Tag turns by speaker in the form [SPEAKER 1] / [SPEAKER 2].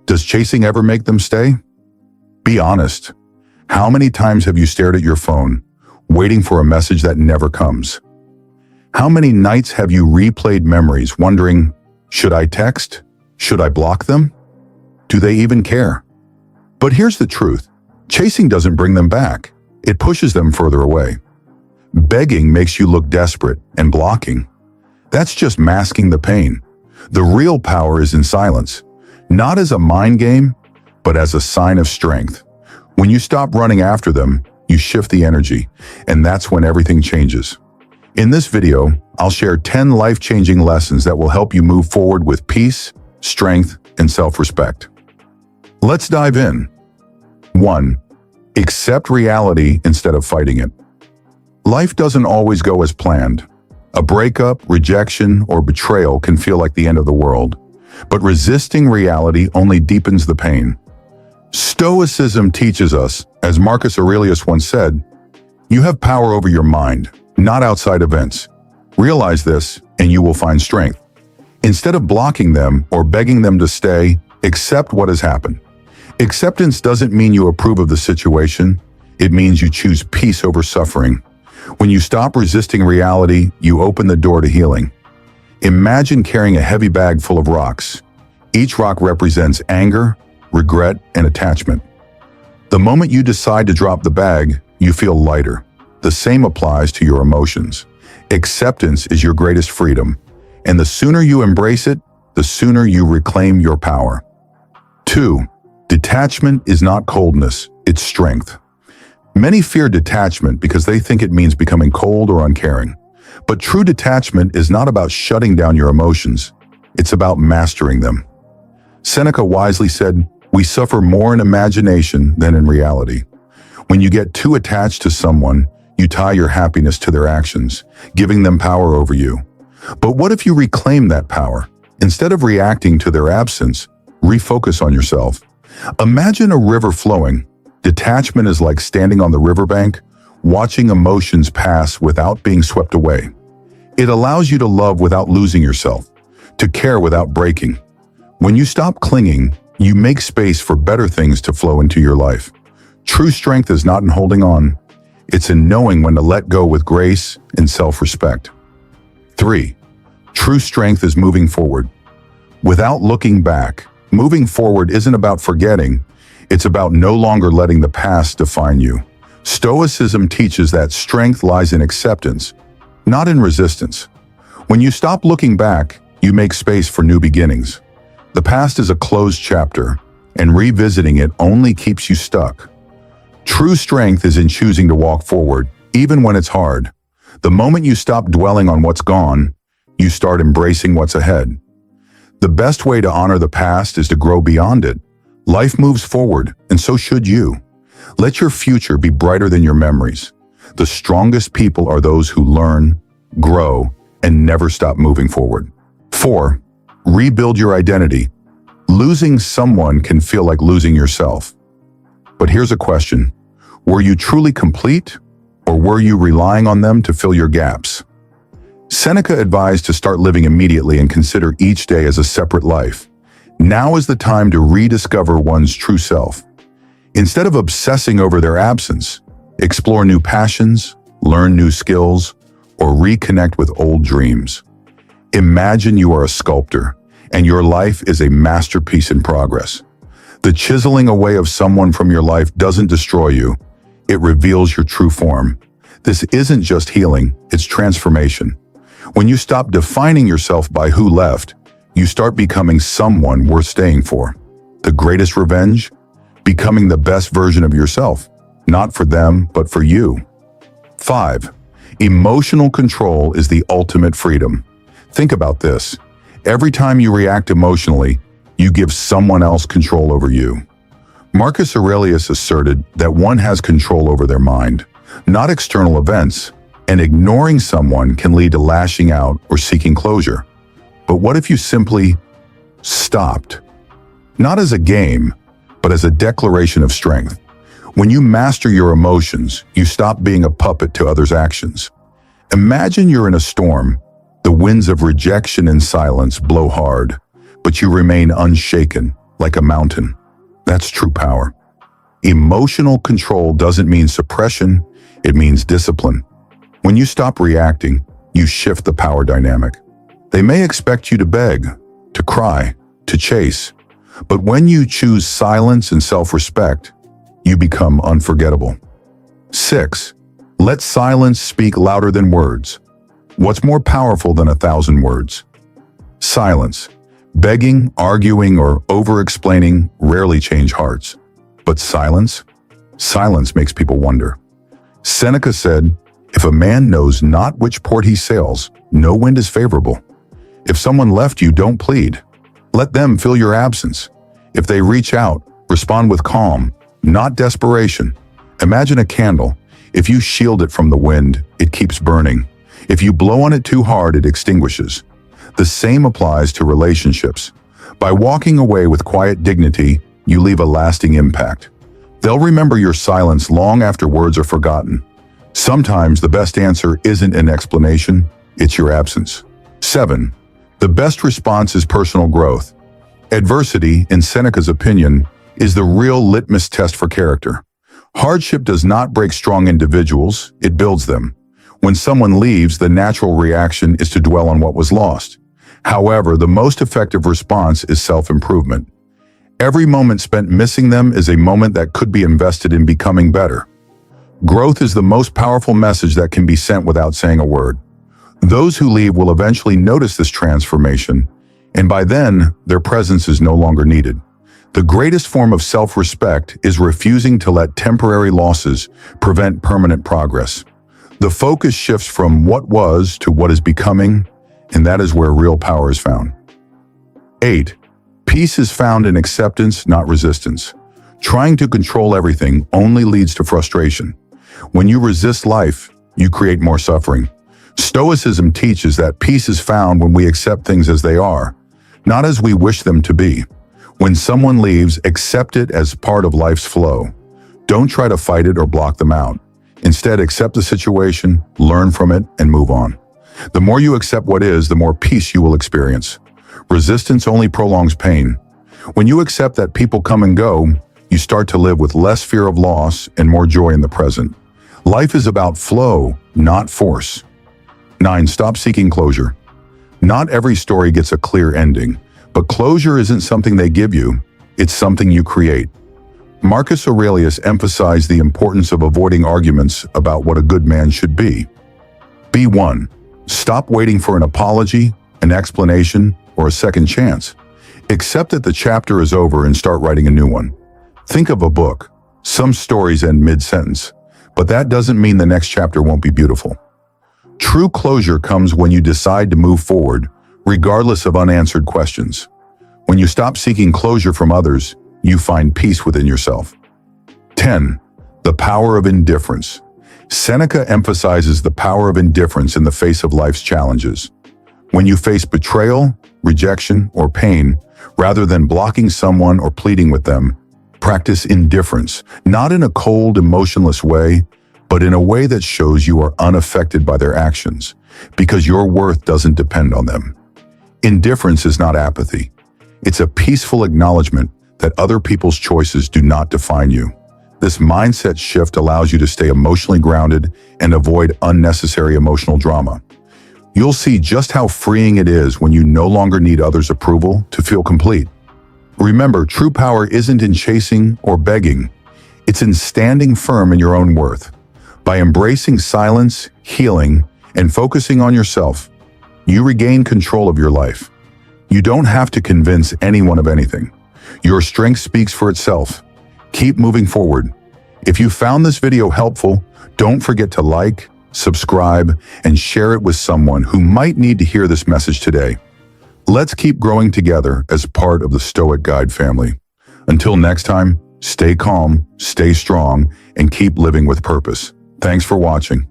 [SPEAKER 1] Does chasing ever make them stay? Be honest. How many times have you stared at your phone, waiting for a message that never comes? How many nights have you replayed memories, wondering, should I text? Should I block them? Do they even care? But here's the truth. Chasing doesn't bring them back. It pushes them further away. Begging makes you look desperate, and blocking, that's just masking the pain. The real power is in silence, not as a mind game, but as a sign of strength. When you stop running after them, you shift the energy, and that's when everything changes. In this video, I'll share 10 life-changing lessons that will help you move forward with peace, strength, and self-respect. Let's dive in. 1. Accept reality instead of fighting it. Life doesn't always go as planned. A breakup, rejection, or betrayal can feel like the end of the world, but resisting reality only deepens the pain. Stoicism teaches us, as Marcus Aurelius once said, you have power over your mind, not outside events. Realize this, and you will find strength. Instead of blocking them or begging them to stay, accept what has happened. Acceptance doesn't mean you approve of the situation. It means you choose peace over suffering. When you stop resisting reality, you open the door to healing. Imagine carrying a heavy bag full of rocks. Each rock represents anger, regret, and attachment. The moment you decide to drop the bag, you feel lighter. The same applies to your emotions. Acceptance is your greatest freedom, and the sooner you embrace it, the sooner you reclaim your power. 2. Detachment is not coldness, it's strength. Many fear detachment because they think it means becoming cold or uncaring. But true detachment is not about shutting down your emotions. It's about mastering them. Seneca wisely said, "We suffer more in imagination than in reality." When you get too attached to someone, you tie your happiness to their actions, giving them power over you. But what if you reclaim that power? Instead of reacting to their absence, refocus on yourself. Imagine a river flowing. Detachment is like standing on the riverbank, watching emotions pass without being swept away. It allows you to love without losing yourself, to care without breaking. When you stop clinging, you make space for better things to flow into your life. True strength is not in holding on. It's in knowing when to let go with grace and self-respect. 3. True strength is moving forward. Without looking back, moving forward isn't about forgetting. It's about no longer letting the past define you. Stoicism teaches that strength lies in acceptance, not in resistance. When you stop looking back, you make space for new beginnings. The past is a closed chapter, and revisiting it only keeps you stuck. True strength is in choosing to walk forward, even when it's hard. The moment you stop dwelling on what's gone, you start embracing what's ahead. The best way to honor the past is to grow beyond it. Life moves forward, and so should you. Let your future be brighter than your memories. The strongest people are those who learn, grow, and never stop moving forward. 4. Rebuild your identity. Losing someone can feel like losing yourself. But here's a question. Were you truly complete, or were you relying on them to fill your gaps? Seneca advised to start living immediately and consider each day as a separate life. Now is the time to rediscover one's true self. Instead of obsessing over their absence, explore new passions, learn new skills, or reconnect with old dreams. Imagine you are a sculptor, and your life is a masterpiece in progress. The chiseling away of someone from your life doesn't destroy you. It reveals your true form. This isn't just healing, it's transformation. When you stop defining yourself by who left, you start becoming someone worth staying for. The greatest revenge? Becoming the best version of yourself, not for them, but for you. 5. Emotional control is the ultimate freedom. Think about this. Every time you react emotionally, you give someone else control over you. Marcus Aurelius asserted that one has control over their mind, not external events, and ignoring someone can lead to lashing out or seeking closure. But what if you simply stopped? Not as a game, but as a declaration of strength. When you master your emotions, you stop being a puppet to others' actions. Imagine you're in a storm. The winds of rejection and silence blow hard, but you remain unshaken. like a mountain. That's true power. Emotional control doesn't mean suppression, it means discipline. When you stop reacting, you shift the power dynamic. They may expect you to beg, to cry, to chase, but when you choose silence and self-respect, you become unforgettable. 6. Let silence speak louder than words. What's more powerful than 1,000 words? Silence. Begging, arguing, or over-explaining rarely change hearts. But silence? Silence makes people wonder. Seneca said, "If a man knows not which port he sails, no wind is favorable." If someone left you, don't plead. Let them fill your absence. If they reach out, respond with calm, not desperation. Imagine a candle. If you shield it from the wind, it keeps burning. If you blow on it too hard, it extinguishes. The same applies to relationships. By walking away with quiet dignity, you leave a lasting impact. They'll remember your silence long after words are forgotten. Sometimes the best answer isn't an explanation, it's your absence. 7. The best response is personal growth. Adversity, in Seneca's opinion, is the real litmus test for character. Hardship does not break strong individuals, it builds them. When someone leaves, the natural reaction is to dwell on what was lost. However, the most effective response is self-improvement. Every moment spent missing them is a moment that could be invested in becoming better. Growth is the most powerful message that can be sent without saying a word. Those who leave will eventually notice this transformation, and by then, their presence is no longer needed. The greatest form of self-respect is refusing to let temporary losses prevent permanent progress. The focus shifts from what was to what is becoming, and that is where real power is found. 8. Peace is found in acceptance, not resistance. Trying to control everything only leads to frustration. When you resist life, you create more suffering. Stoicism teaches that peace is found when we accept things as they are, not as we wish them to be. When someone leaves, accept it as part of life's flow. Don't try to fight it or block them out. Instead, accept the situation, learn from it, and move on. The more you accept what is, the more peace you will experience. Resistance only prolongs pain. When you accept that people come and go, you start to live with less fear of loss and more joy in the present. Life is about flow, not force. 9. Stop seeking closure. Not every story gets a clear ending, but closure isn't something they give you, it's something you create. Marcus Aurelius emphasized the importance of avoiding arguments about what a good man should be. B1. Stop waiting for an apology, an explanation, or a second chance. Accept that the chapter is over and start writing a new one. Think of a book. Some stories end mid-sentence, but that doesn't mean the next chapter won't be beautiful. True closure comes when you decide to move forward, regardless of unanswered questions. When you stop seeking closure from others, you find peace within yourself. 10. The power of indifference. Seneca emphasizes the power of indifference in the face of life's challenges. When you face betrayal, rejection, or pain, rather than blocking someone or pleading with them, practice indifference, not in a cold, emotionless way, but in a way that shows you are unaffected by their actions, because your worth doesn't depend on them. Indifference is not apathy. It's a peaceful acknowledgement that other people's choices do not define you. This mindset shift allows you to stay emotionally grounded and avoid unnecessary emotional drama. You'll see just how freeing it is when you no longer need others' approval to feel complete. Remember, true power isn't in chasing or begging. It's in standing firm in your own worth. By embracing silence, healing, and focusing on yourself, you regain control of your life. You don't have to convince anyone of anything. Your strength speaks for itself. Keep moving forward. If you found this video helpful, don't forget to like, subscribe, and share it with someone who might need to hear this message today. Let's keep growing together as part of the Stoic Guide family. Until next time, stay calm, stay strong, and keep living with purpose. Thanks for watching.